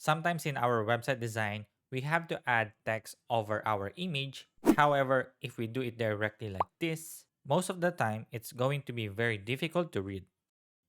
Sometimes in our website design, we have to add text over our image. However, if we do it directly like this, most of the time it's going to be very difficult to read.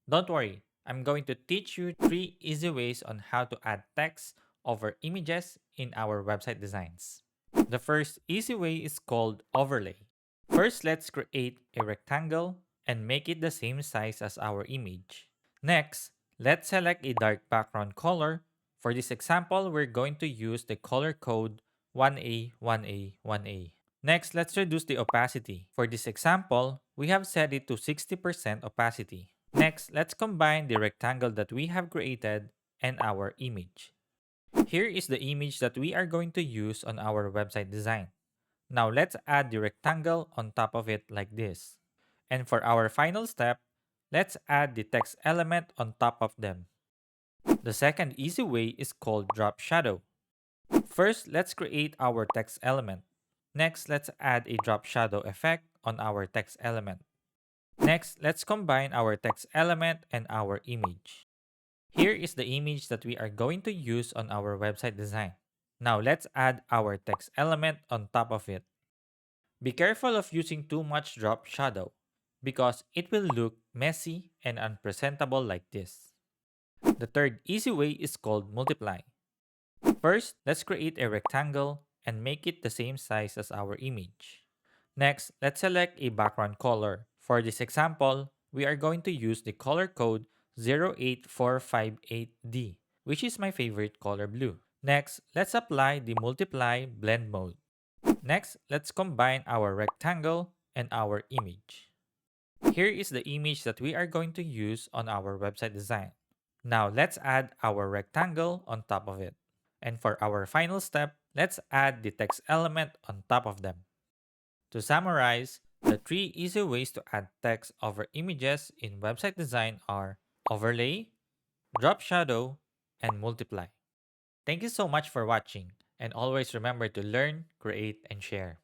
Don't worry, I'm going to teach you 3 easy ways on how to add text over images in our website designs. The first easy way is called overlay. First, let's create a rectangle and make it the same size as our image. Next, let's select a dark background color. For this example, we're going to use the color code 1A, 1A, 1A. Next, let's reduce the opacity. For this example, we have set it to 60% opacity. Next, let's combine the rectangle that we have created and our image. Here is the image that we are going to use on our website design. Now let's add the rectangle on top of it like this. And for our final step, let's add the text element on top of them. The second easy way is called drop shadow. First, let's create our text element. Next, let's add a drop shadow effect on our text element. Next, let's combine our text element and our image. Here is the image that we are going to use on our website design. Now let's add our text element on top of it. Be careful of using too much drop shadow because it will look messy and unpresentable like this. The third easy way is called multiply. First, let's create a rectangle and make it the same size as our image. Next, let's select a background color. For this example, we are going to use the color code 08458D, which is my favorite color blue. Next, let's apply the multiply blend mode. Next, let's combine our rectangle and our image. Here is the image that we are going to use on our website design. Now let's add our rectangle on top of it. And for our final step, let's add the text element on top of them. To summarize, the 3 easy ways to add text over images in website design are overlay, drop shadow, and multiply. Thank you so much for watching, and always remember to learn, create, and share.